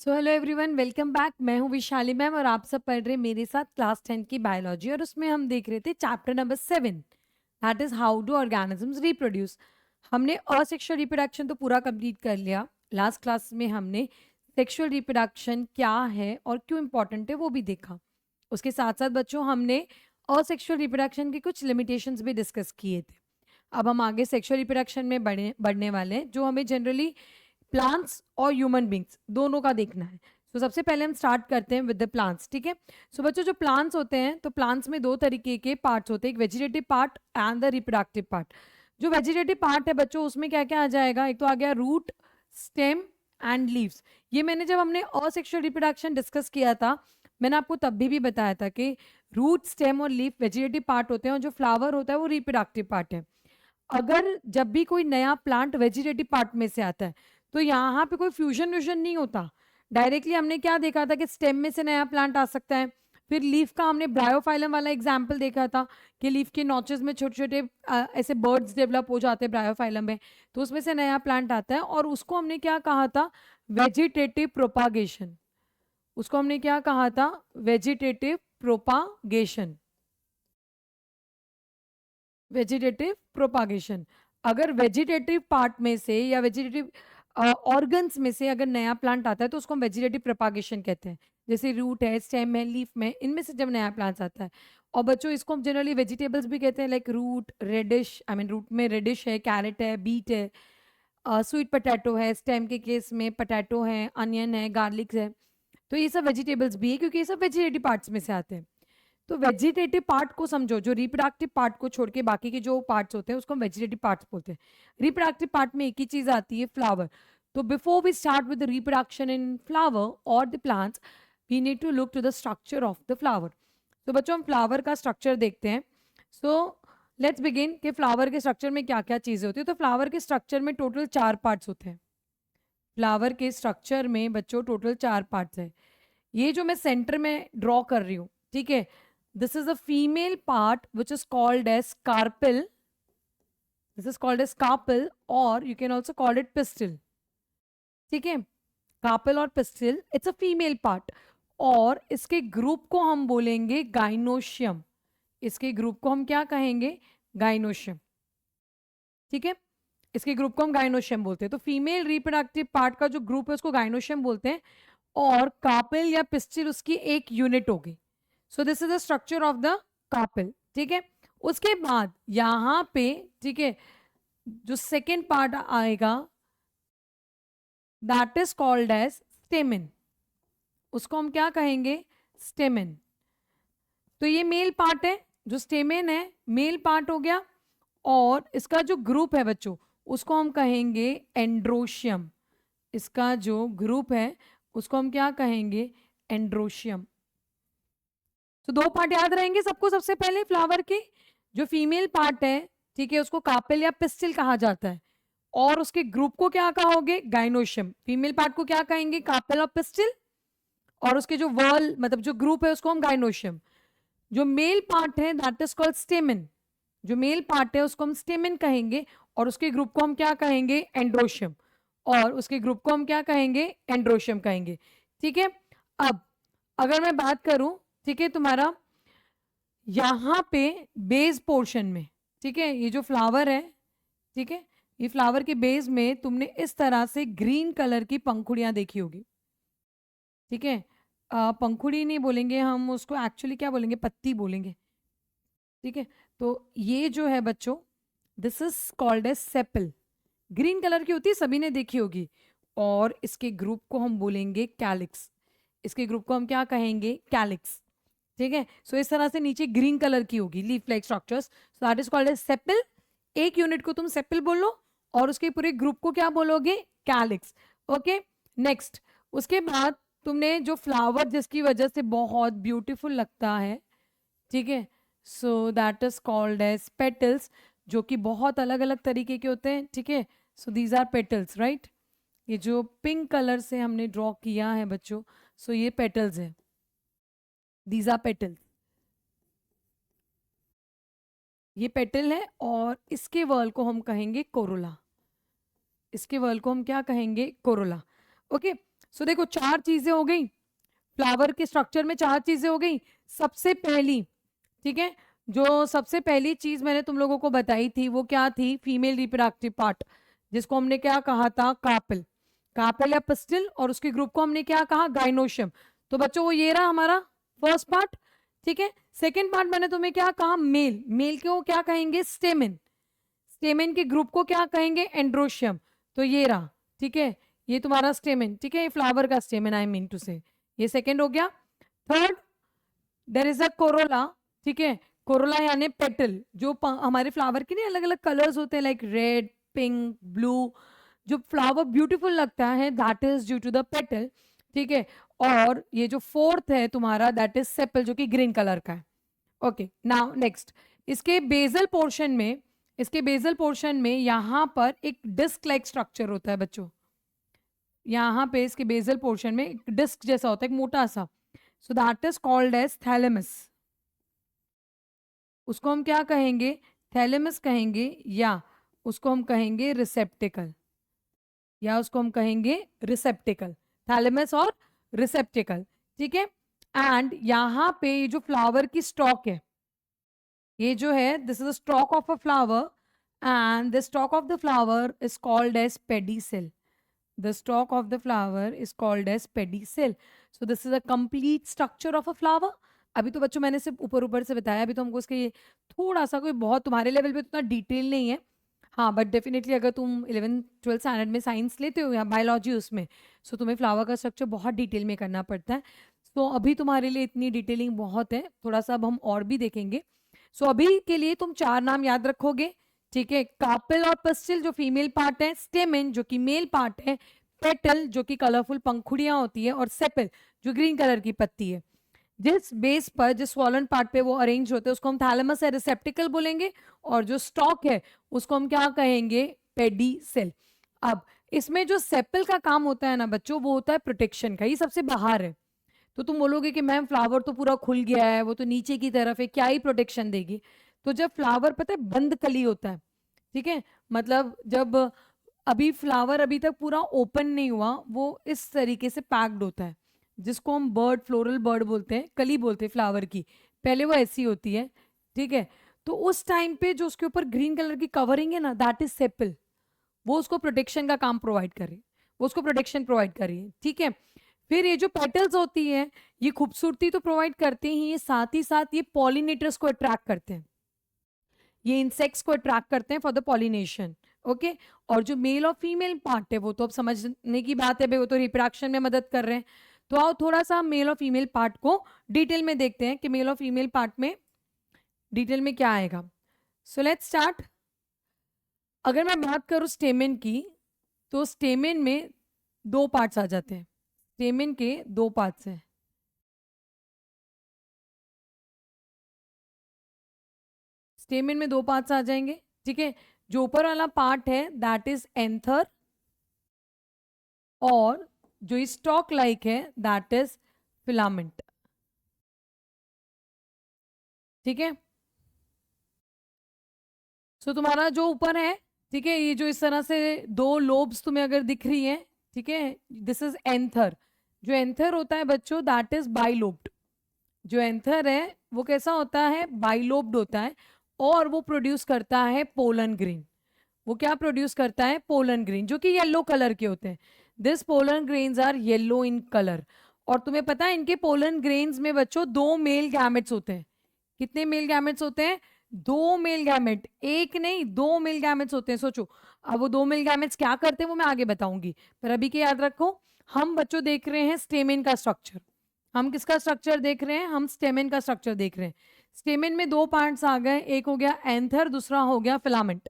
So hello everyone, welcome back. मैं हूं Vishali ma'am और आप सब पढ़ रहे मेरे साथ क्लास 10 की बायोलॉजी और उसमें हम देख रहे थे chapter number 7, that is how do organisms reproduce. हमने असेक्सुअल रिप्रोडक्शन तो पूरा कंप्लीट कर लिया। लास्ट क्लास में हमने सेक्सुअल रिप्रोडक्शन क्या है और क्यों इंपॉर्टेंट है वो भी देखा। उसके साथ साथ बच्चों हमने असेक्सुअल रिप्रोडक्शन के कुछ लिमिटेशंस भी डिस्कस किए थे। अब हम आगे सेक्सुअल रिप्रोडक्शन में बढ़ने वाले हैं, जो हमें जनरली प्लांट्स और ह्यूमन बींग्स दोनों का देखना है। तो सबसे पहले हम स्टार्ट करते हैं विद द प्लांट्स, ठीक है। सो बच्चों, जो प्लांट्स होते हैं तो प्लांट्स में दो तरीके के पार्ट्स होते हैं, एक vegetative part and the reproductive part. जो वेजिटेटिव पार्ट है बच्चों, उसमें क्या क्या आ जाएगा? एक तो आ गया रूट, स्टेम एंड लीव्स। ये मैंने जब हमने असेक्सुअल रिप्रोडक्शन डिस्कस किया था, मैंने आपको तब भी बताया था कि रूट, स्टेम और लीफ वेजिटेटिव पार्ट होते हैं और जो फ्लावर होता है वो रिप्रोडक्टिव पार्ट है। अगर जब भी कोई नया प्लांट वेजिटेटिव पार्ट में से आता है तो यहाँ पे कोई फ्यूजन व्यूजन नहीं होता। डायरेक्टली हमने क्या देखा था कि स्टेम में से नया प्लांट आ सकता है। फिर लीफ का हमने ब्रायोफाइलम वाला एग्जाम्पल देखा था कि लीफ के नॉचेस में छोटे छोटे ऐसे बर्ड्स डेवलप हो जाते हैं ब्रायोफाइलम में, तो उसमें से नया प्लांट आता है और उसको हमने क्या कहा था? Vegetative propagation. उसको हमने क्या कहा था? Vegetative propagation. Vegetative propagation. अगर वेजिटेटिव पार्ट में से या वेजिटेटिव ऑर्गन्स में से अगर नया प्लांट आता है तो उसको हम वेजिटेटिव प्रोपागेशन कहते हैं। जैसे रूट है, स्टेम है, लीफ में, इनमें से जब नया प्लांट आता है। और बच्चों, इसको हम जनरली वेजिटेबल्स भी कहते हैं, like root radish, I mean root में रेडिश है, कैरेट है, बीट है, स्वीट पोटैटो है, स्टेम के केस में पोटैटो है, अनियन है, गार्लिक है। तो ये सब वेजिटेबल्स भी है क्योंकि ये सब वेजिटेटिव पार्ट्स में से आते हैं। तो वेजिटेटिव पार्ट को समझो, जो रिप्रोडक्टिव पार्ट को छोड़ के बाकी के जो पार्ट्स होते हैं उसको हम वेजिटेटिव पार्ट्स बोलते हैं। रिप्रोडक्टिव पार्ट में एक ही चीज आती है, फ्लावर। तो before we start with reproduction in flower और the plants, we need to look to the structure of the flower. तो बच्चों, हम फ्लावर का स्ट्रक्चर देखते हैं। सो लेट्स बिगिन कि फ्लावर के स्ट्रक्चर में क्या क्या चीजें होती है। तो फ्लावर के स्ट्रक्चर में टोटल 4 पार्ट्स होते हैं। फ्लावर के स्ट्रक्चर में बच्चों टोटल 4 पार्ट्स है। ये जो मैं सेंटर में ड्रॉ कर रही हूँ, ठीक है, this is a female part which is called as carpel. This is called as carpel or you can also call it pistil. ठीक है, कार्पेल और pistil, it's a female part. और इसके ग्रुप को हम बोलेंगे गाइनोशियम। इसके ग्रुप को हम क्या कहेंगे? गाइनोशियम। ठीक है, इसके ग्रुप को हम गाइनोशियम बोलते हैं। तो फीमेल रिप्रोडक्टिव पार्ट का जो ग्रुप है उसको गाइनोशियम बोलते हैं और कार्पेल या पिस्टिल उसकी एक यूनिट होगी। So this is the structure of the carpel. ठीक है, उसके बाद यहां पे, ठीक है, जो सेकेंड पार्ट आएगा that is called as stamen. उसको हम क्या कहेंगे? स्टेमिन। तो ये मेल पार्ट है, जो स्टेमिन है मेल पार्ट हो गया। और इसका जो ग्रुप है बच्चों उसको हम कहेंगे एंड्रोशियम। इसका जो ग्रुप है उसको हम क्या कहेंगे? एंड्रोशियम। तो 2 पार्ट याद रहेंगे सबको। सबसे पहले फ्लावर के जो फीमेल पार्ट है, ठीक है, उसको कार्पेल या पिस्टिल कहा जाता है और उसके ग्रुप को क्या कहोगे? गाइनोशियम। फीमेल पार्ट को क्या कहेंगे? कार्पेल और पिस्टिल। और उसके जो वर्ल मतलब जो ग्रुप है उसको हम गाइनोशियम। जो मेल पार्ट है दैट इज कॉल्ड स्टेमिन। जो मेल पार्ट है उसको हम स्टेमिन कहेंगे और उसके ग्रुप को हम क्या कहेंगे? एंड्रोशियम। और उसके ग्रुप को हम क्या कहेंगे? एंड्रोशियम कहेंगे। ठीक है, अब अगर मैं बात करूं, ठीक है, तुम्हारा यहाँ पे बेस पोर्शन में, ठीक है, ये जो फ्लावर है, ठीक है, ये फ्लावर के बेस में तुमने इस तरह से ग्रीन कलर की पंखुड़ियां देखी होगी। ठीक है, पंखुड़ी नहीं बोलेंगे हम उसको, एक्चुअली क्या बोलेंगे? पत्ती बोलेंगे। ठीक है, तो ये जो है बच्चों, this is called as sepal. Green colour की होती है, सभी ने देखी होगी। और इसके ग्रुप को हम बोलेंगे कैलिक्स। इसके ग्रुप को हम क्या कहेंगे? कैलिक्स। ठीक है, सो इस तरह से नीचे ग्रीन कलर की होगी leaf like structures, so that is called as sepal. एक यूनिट को तुम सेपल बोलो और उसके पूरे ग्रुप को क्या बोलोगे? कैलिक्स। ओके, नेक्स्ट, उसके बाद तुमने जो फ्लावर जिसकी वजह से बहुत ब्यूटीफुल लगता है, ठीक है, so that is called as petals, जो कि बहुत अलग अलग तरीके के होते हैं। ठीक है, so these are petals, right. ये जो पिंक कलर से हमने ड्रॉ किया है बच्चों, सो ये पेटल्स है, दीज आर पेटल्स। ये पेटल है और इसके वर्ल को हम कहेंगे कोरोला। इसके वर्ल को हम क्या कहेंगे? कोरोला। ओके, सो देखो 4 चीजें हो गई, फ्लावर के स्ट्रक्चर में 4 चीजें हो गई। सबसे पहली, ठीक है, जो सबसे पहली चीज मैंने तुम लोगों को बताई थी वो क्या थी, फीमेल रिप्रोडक्टिव पार्ट, जिसको हमने क्या कहा था, कार्पेल, कार्पेल या पिस्टिल, और उसके ग्रुप को हमने क्या कहा, गाइनोशियम। तो बच्चों वो ये रहा हमारा फर्स्ट पार्ट, ठीक है। सेकेंड पार्ट मैंने तुम्हें क्या कहा, मेल, मेल को क्या कहेंगे, स्टेमेन, स्टेमेन के ग्रुप को क्या कहेंगे, एंड्रोशियम। तो ये रहा, ठीक है, ये तुम्हारा स्टेमेन, ठीक है, ये फ्लावर का स्टेमेन, आई मीन टू से, ये सेकेंड हो गया। Third, there is a corolla, ठीक है, कोरोला यानी पेटल, जो हमारे फ्लावर के नहीं अलग अलग कलर्स होते हैं, लाइक रेड, पिंक, ब्लू, जो फ्लावर ब्यूटीफुल लगता है, that is due to the petal, ठीक है। और ये जो फोर्थ है तुम्हारा, दैट इज सेपल, जो कि ग्रीन कलर का है। ओके, नाउ नेक्स्ट, इसके बेजल पोर्शन में, इसके बेजल पोर्शन में यहाँ पर एक डिस्क लाइक स्ट्रक्चर होता है बच्चों, यहाँ पे इसके बेजल पोर्शन में एक डिस्क जैसा होता है, एक मोटा सा, so that is called as thalamus. उसको हम क्या कहेंगे, थैलेमस कहेंगे, या उसको हम कहेंगे रिसेप्टिकल, या उसको हम कहेंगे रिसेप्टिकल, थैलेमस और रिसेप्टिकल, ठीक है। एंड यहाँ पे ये जो फ्लावर की स्टॉक है, ये जो है, this is the stalk of a flower, and the stalk of the flower is called as pedicel, the stalk of the flower is called as pedicel. So this is a complete structure of a flower. अभी तो बच्चों मैंने सिर्फ ऊपर ऊपर से बताया, अभी तो हमको इसके थोड़ा सा, कोई बहुत तुम्हारे लेवल पे उतना डिटेल नहीं है, हाँ, बट डेफिनेटली अगर तुम 11th-12th स्टैंडर्ड में साइंस लेते हो या बायोलॉजी उसमें, सो तुम्हें फ्लावर का स्ट्रक्चर बहुत डिटेल में करना पड़ता है। सो अभी तुम्हारे लिए इतनी डिटेलिंग बहुत है, थोड़ा सा अब हम और भी देखेंगे। सो अभी के लिए तुम 4 नाम याद रखोगे, ठीक है, कार्पेल और पिस्टिल जो फीमेल पार्ट है, स्टेमेन जो कि मेल पार्ट है, पेटल जो कि कलरफुल पंखुड़ियां होती है, और सेपल जो ग्रीन कलर की पत्ती है। जिस बेस पर, जिस स्वॉलन पार्ट पे वो अरेंज होते हैं उसको हम थैलेमस या रिसेप्टिकल बोलेंगे, और जो स्टॉक है उसको हम क्या कहेंगे, पेडिसेल। अब इसमें जो सेपल का काम होता है ना बच्चों, वो होता है प्रोटेक्शन का, ये सबसे बाहर है। तो तुम बोलोगे कि मैम फ्लावर तो पूरा खुल गया है, वो तो नीचे की तरफ है, क्या ही प्रोटेक्शन देगी। तो जब फ्लावर पता है बंद कली होता है, ठीक है, मतलब जब अभी फ्लावर अभी तक पूरा ओपन नहीं हुआ, वो इस तरीके से पैक्ड होता है, जिसको हम बर्ड, फ्लोरल बर्ड बोलते हैं, कली बोलते हैं फ्लावर की, पहले वो ऐसी होती है, ठीक है। तो उस टाइम पे जो उसके ऊपर ग्रीन कलर की कवरिंग है ना, दैट इज सेपल, वो उसको प्रोटेक्शन का काम प्रोवाइड कर रही है, वो उसको प्रोटेक्शन प्रोवाइड कर रही है, ठीक है। फिर ये जो पेटल्स होती है, ये खूबसूरती तो प्रोवाइड करते ही, ये साथ ही साथ ये पॉलिनेटर्स को अट्रैक्ट करते हैं, ये इंसेक्ट्स को अट्रैक्ट करते हैं फॉर द पॉलिनेशन, ओके। और जो मेल और फीमेल पार्ट है वो तो अब समझने की बात है भाई, वो तो रिप्रोडक्शन में मदद कर रहे हैं। तो आओ थोड़ा सा मेल और फीमेल पार्ट को डिटेल में देखते हैं कि मेल और फीमेल पार्ट में डिटेल में क्या आएगा। So let's start. अगर मैं बात करूं स्टेमेन की, तो स्टेमेन में 2 पार्ट्स आ जाते हैं, स्टेमेन के 2 पार्ट्स हैं। स्टेमेन में 2 पार्ट्स आ जाएंगे, ठीक है। जो ऊपर वाला पार्ट है दैट इज एंथर, और जो स्टॉक लाइक है दैट इज फिलामेंट, ठीक है। सो तुम्हारा जो ऊपर है, ठीक है, ये जो इस तरह से 2 लोब्स तुम्हें अगर दिख रही है, ठीक है, दिस इज एंथर। जो एंथर होता है बच्चों दैट इज बाइलोब्ड, जो एंथर है वो कैसा होता है, बाइलोब्ड होता है, और वो प्रोड्यूस करता है पोलन ग्रेन। वो क्या प्रोड्यूस करता है, पोलन ग्रेन, जो कि येलो कलर के होते हैं। This pollen grains are yellow in colour. और तुम्हें पता है इनके पोलन ग्रेन्स में बच्चों 2 मेल गैमेट्स होते हैं। कितने मेल गैमेट्स होते हैं, 2 मेल गैमेट, एक नहीं 2 मेल गैमेट्स होते हैं। सोचो अब वो 2 मेल गैमेट्स क्या करते हैं वो मैं आगे बताऊंगी, पर अभी के याद रखो, हम बच्चों देख रहे हैं स्टेमेन का स्ट्रक्चर। हम किसका स्ट्रक्चर देख रहे हैं, हम स्टेमेन का स्ट्रक्चर देख रहे हैं। स्टेमेन में 2 पार्ट्स आ गए, एक हो गया एंथर, दूसरा हो गया फिलामेंट।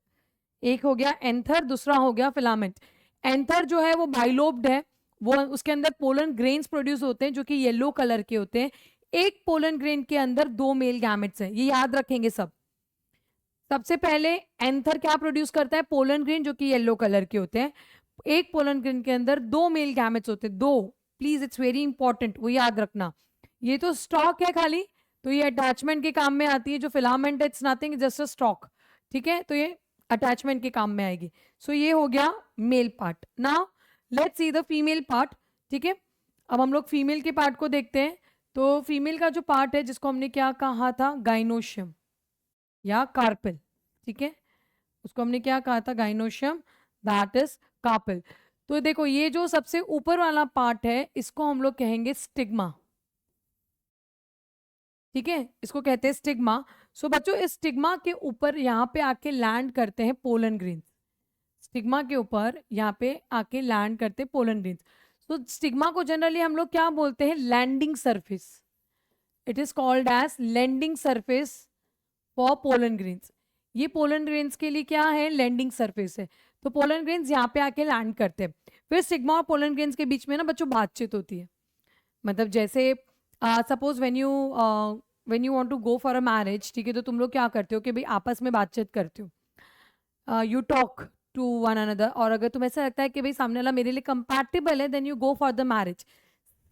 एक हो गया एंथर, दूसरा हो गया फिलामेंट। एंथर जो है वो बाइलोब्ड है, वो उसके अंदर पोलन ग्रेन्स प्रोड्यूस होते हैं जो कि येलो कलर के होते हैं। एक पोलन ग्रेन के अंदर 2 मेल गैमेट्स हैं, ये याद रखेंगे सब। सबसे पहले एंथर क्या प्रोड्यूस करता है, पोलन ग्रेन जो कि येलो कलर के होते हैं। एक पोलन ग्रेन के अंदर 2 मेल गैमेट्स होते हैं, 2, प्लीज इट्स वेरी इंपॉर्टेंट, वो याद रखना। ये तो स्टॉक है खाली, तो ये अटैचमेंट के काम में आती है। जो फिलामेंट है it's nothing, just a stock, ठीक है, तो ये अटैचमेंट के काम में आएगी। सो ये हो गया male part. Now let's see the female part. ठीक है, अब हम लोग फीमेल के पार्ट को देखते हैं। तो फीमेल का जो पार्ट है जिसको हमने क्या कहा था, गाइनोशियम या कार्पेल, ठीक है, उसको हमने क्या कहा था, गाइनोशियम, दैट इज कार्पेल। तो देखो ये जो सबसे ऊपर वाला पार्ट है इसको हम लोग कहेंगे स्टिग्मा, ठीक है, इसको कहते हैं स्टिग्मा। सो बच्चों इस स्टिग्मा के ऊपर यहाँ पे आके लैंड करते हैं पोलन ग्रेन्स, स्टिग्मा के ऊपर यहाँ पे आके लैंड करते हैं पोलन ग्रेन्स। तो स्टिग्मा को जनरली हम लोग क्या बोलते हैं, landing surface, it is called as landing surface for pollen grains. ये पोलन ग्रेन्स के लिए क्या है, लैंडिंग सरफेस है। तो पोलन ग्रेन्स यहाँ पे आके लैंड करते हैं। फिर स्टिग्मा और पोलन ग्रेन्स के बीच में ना बच्चों बातचीत होती है, मतलब जैसे suppose when you want to go for a marriage, ठीक है, तो तुम लोग क्या करते हो कि भाई आपस में बातचीत करते हो, you talk to one another, और अगर तुम्हें ऐसा लगता है कि भाई सामने वाला मेरे लिए कंपैटिबल है then you go for the marriage.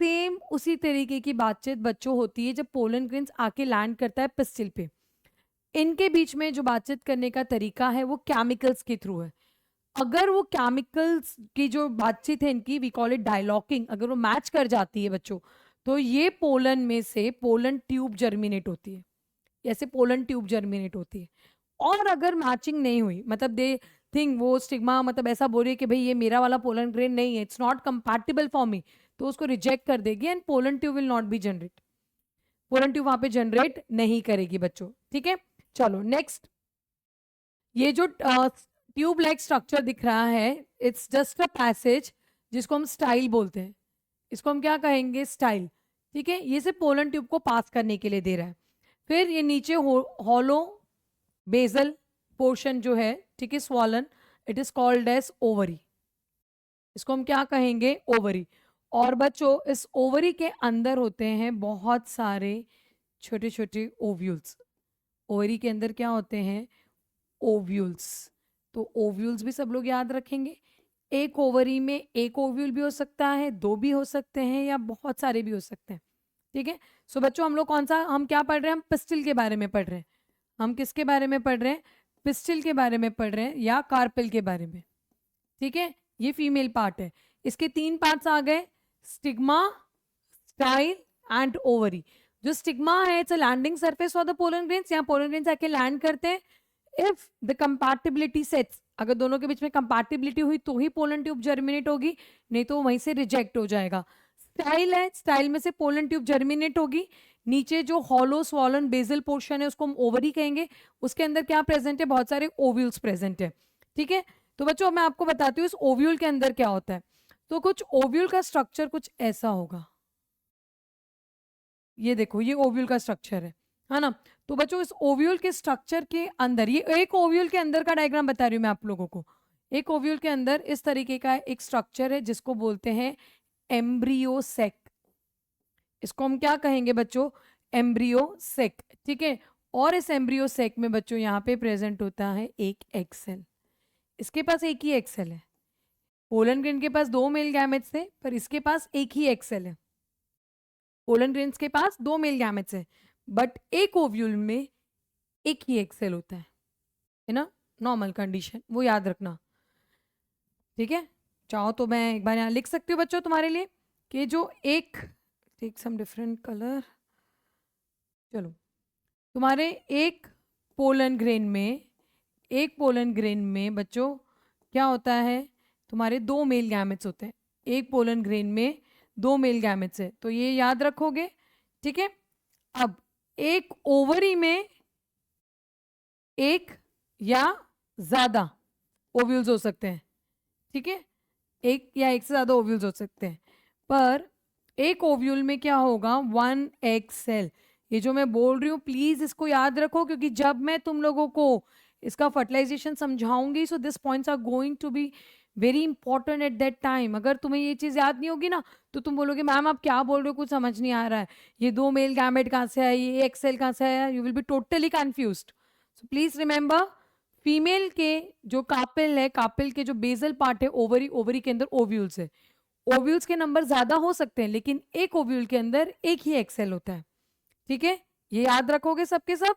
Same उसी तरीके की बातचीत बच्चों होती है जब पोलन ग्रेन्स आके लैंड करता है पिस्टिल पे। इनके बीच में जो बातचीत करने का तरीका है वो केमिकल्स के थ्रू है। अगर वो केमिकल्स की जो बातचीत है इनकी, वी कॉल इट डायलॉकिंग, अगर वो मैच कर जाती है बच्चों, तो ये पोलन में से पोलन ट्यूब जर्मिनेट होती है, ऐसे पोलन ट्यूब जर्मिनेट होती है। और अगर मैचिंग नहीं हुई, मतलब दे थिंक, वो स्टिग्मा मतलब ऐसा बोल रही है कि भाई ये मेरा वाला पोलन ग्रेन नहीं है, it's not compatible for me, तो उसको रिजेक्ट कर देगी and pollen tube will not be generate, pollen tube वहां पे जनरेट नहीं करेगी बच्चों, ठीक है। चलो नेक्स्ट, ये जो ट्यूब लाइक स्ट्रक्चर दिख रहा है, इट्स जस्ट अ पैसेज जिसको हम स्टाइल बोलते हैं, इसको हम क्या कहेंगे, स्टाइल, ठीक है। ये सिर्फ पोलन ट्यूब को पास करने के लिए दे रहा है। फिर ये नीचे हॉलो बेजल पोर्शन जो है, ठीक है, swollen, it is called as ovary, इसको हम क्या कहेंगे, ओवरी। और बच्चों इस ओवरी के अंदर होते हैं बहुत सारे छोटे छोटे ओव्यूल्स, ओवरी के अंदर क्या होते हैं, ओव्यूल्स। तो ओव्यूल्स भी सब लोग याद रखेंगे। एक ओवरी में एक ओव्यूल भी हो सकता है, दो भी हो सकते हैं, या बहुत सारे भी हो सकते हैं, ठीक है। सो बच्चों हम लोग कौन सा, हम क्या पढ़ रहे हैं, हम पिस्टिल के बारे में पढ़ रहे हैं। हम किसके बारे में पढ़ रहे हैं, पिस्टिल के बारे में पढ़ रहे हैं या कार्पेल के बारे में, ठीक है। ये फीमेल पार्ट है, इसके तीन पार्ट्स आ गए, स्टिग्मा, स्टाइल एंड ओवरी। जो स्टिग्मा है it's a landing surface for the pollen grains, यहाँ पोलन ग्रेन्स आके लैंड करते हैं। इफ द कंपैटिबिलिटी सेट्स, अगर दोनों के बीच में कंपैटिबिलिटी हुई तो ही पोलन ट्यूब जर्मिनेट होगी, नहीं तो वहीं से रिजेक्ट हो जाएगा। स्टाइल है, स्टाइल में से पोलन ट्यूब जर्मिनेट होगी। नीचे जो हॉलो स्वॉलन बेजल पोर्शन है उसको हम ओवरी कहेंगे, उसके अंदर क्या प्रेजेंट है, बहुत सारे ओव्यूल्स प्रेजेंट है, ठीक है। तो बच्चों मैं आपको बताती हूँ इस ओव्यूल के अंदर क्या होता है। तो कुछ ओव्यूल का स्ट्रक्चर कुछ ऐसा होगा, ये देखो ये ओव्यूल का स्ट्रक्चर है ना। तो बच्चों इस ओव्यूल के स्ट्रक्चर के अंदर, ये एक ओव्यूल के अंदर का डायग्राम बता रही हूँ मैं आप लोगों को। एक ओव्यूल के अंदर इस तरीके का एक स्ट्रक्चर है जिसको बोलते हैं एम्ब्रियोसेक, इसको हम क्या कहेंगे बच्चों, एम्ब्रियोसेक, ठीक है। और इस एम्ब्रियोसेक में बच्चों यहाँ पे प्रेजेंट होता है एक एग सेल, इसके पास एक ही एग सेल है। पोलन ग्रेन के पास दो मेल गैमेट्स थे पर इसके पास एक ही एग सेल है। पोलन ग्रेन्स के पास दो मेल गैमेट्स है बट एक ओव्यूल में एक ही एग सेल होता है ना, नॉर्मल कंडीशन, वो याद रखना, ठीक है। चाहो तो मैं एक बार यहाँ लिख सकती हूँ बच्चों तुम्हारे लिए कि जो एक, टेक सम डिफरेंट कलर, चलो तुम्हारे एक पोलन ग्रेन में, एक पोलन ग्रेन में बच्चों क्या होता है, तुम्हारे दो मेल गैमेट्स होते हैं, एक पोलन ग्रेन में दो मेल गैमेट्स है, तो ये याद रखोगे, ठीक है। अब एक ओवरी में एक या ज्यादा ओव्यूल्स हो सकते हैं, ठीक है, एक या एक से ज्यादा ओव्यूल्स हो सकते हैं, पर एक ओव्यूल में क्या होगा, वन एग सेल। ये जो मैं बोल रही हूँ प्लीज इसको याद रखो, क्योंकि जब मैं तुम लोगों को इसका फर्टिलाइजेशन समझाऊंगी so this points are going to be very important at that time. अगर तुम्हें ये चीज याद नहीं होगी ना तो तुम बोलोगे मैम आप क्या बोल रहे हो, कुछ समझ नहीं आ रहा है, ये दो मेल गैमेट कहाँ से है, ये एक सेल कहाँ से है, you will be totally confused. So please remember, female के जो कापिल है, कापिल के जो बेजल पार्ट है ओवरी, ओवरी के अंदर ओव्यूल्स है, ओव्यूल्स के नंबर ज्यादा हो सकते हैं लेकिन एक ओव्यूल के अंदर एक ही एक्सेल होता है, ठीक है। ये याद रखोगे सबके सब।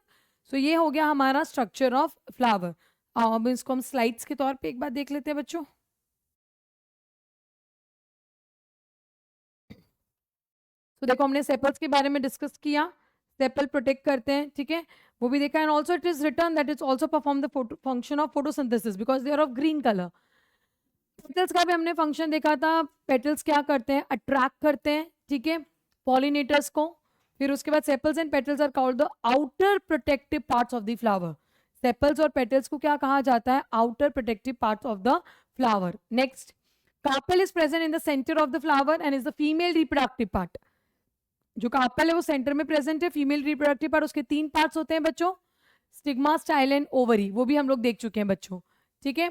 सो ये हो गया हमारा स्ट्रक्चर ऑफ फ्लावर। अब इसको हम स्लाइड्स के तौर पे एक बार देख लेते हैं बच्चों। तो देखो हमने सेपल्स के बारे में डिस्कस किया, सेपल प्रोटेक्ट करते हैं, ठीक है, वो भी देखा। And also it is written that it's also perform the function of photosynthesis because they are of green colour. Petals का भी हमने फंक्शन देखा था, पेटल्स क्या करते हैं, अट्रैक्ट करते हैं, ठीक है, पॉलिनेटर्स को। फिर उसके बाद sepals and petals are called the outer protective parts of the flower. Sepals और पेटल्स को क्या कहा जाता है, outer protective parts of the flower. Next, carpel is present in the centre of the flower and is the female reproductive part. जो carpel है वो centre में प्रेजेंट है, फीमेल रिप्रोडक्टिव पार्ट, उसके 3 पार्ट्स होते हैं बच्चों, स्टिग्मा, स्टाइल एंड ओवरी, वो भी हम लोग देख चुके हैं बच्चों, ठीक है।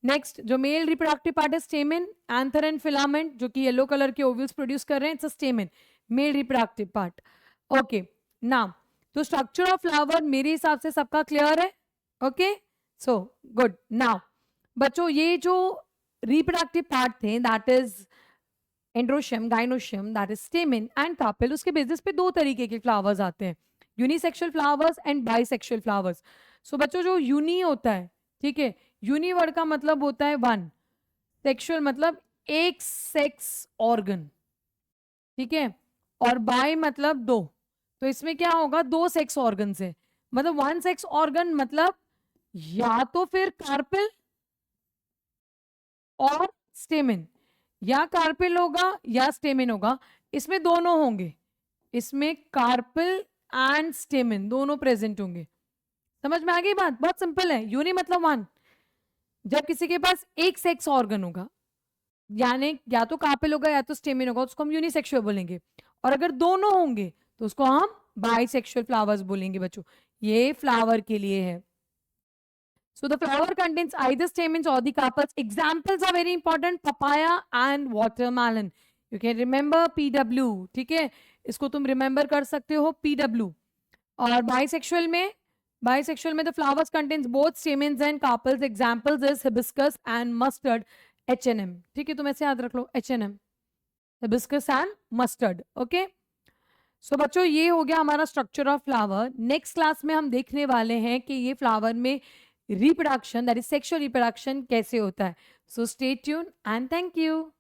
नेक्स्ट, जो मेल रिप्रोडक्टिव पार्ट है स्टेमेन, एंथर एंड फिलामेंट, जो कि येलो कलर के ओव्यूल्स प्रोड्यूस कर रहे हैं, it's stamen, male reproductive part. Okay, now तो स्ट्रक्चर ऑफ फ्लावर मेरे हिसाब से सबका क्लियर है। Okay, so good. नाउ बच्चों ये जो रिप्रोडक्टिव पार्ट थे that is androecium, gynoecium, that is stamen and carpel, उसके बेसिस पे 2 तरीके के फ्लावर्स आते हैं, unisexual flowers and bisexual flowers. So बच्चों जो यूनी होता है, ठीक है, यूनी वर्ड का मतलब होता है 1, सेक्सुअल मतलब एक सेक्स ऑर्गन, ठीक है, और बाय मतलब 2। तो इसमें क्या होगा, 2 सेक्स ऑर्गन से, मतलब 1 सेक्स ऑर्गन, मतलब या तो फिर कार्पेल और स्टेमेन, या कार्पेल होगा या स्टेमेन होगा, इसमें दोनों होंगे, इसमें कार्पेल एंड स्टेमेन दोनों प्रेजेंट होंगे। समझ में आ गई बात, बहुत सिंपल है। यूनि मतलब 1, जब किसी के पास एक सेक्स ऑर्गन होगा, यानी या तो कार्पेल होगा या तो स्टेमेन होगा, उसको हम यूनिसेक्सुअल बोलेंगे, और अगर दोनों होंगे तो उसको हम बाइसेक्सुअल फ्लावर्स बोलेंगे बच्चों। ये फ्लावर के लिए है। So the flower contains either stamens or the carpels. Examples are very important, papaya and watermelon. You can remember PW, ठीक है, इसको तुम रिमेंबर कर सकते हो PW। और बाइसेक्सुअल में the flowers contains both stamens and carpels. Examples is hibiscus and mustard, H&M, ठीक है, तुम ऐसे याद रख लो, H&M, hibiscus and mustard, okay. So बच्चों ये हो गया हमारा structure of flower. Next class में हम देखने वाले हैं कि ये फ्लावर में reproduction, that is sexual reproduction कैसे होता है। So stay tune and thank you.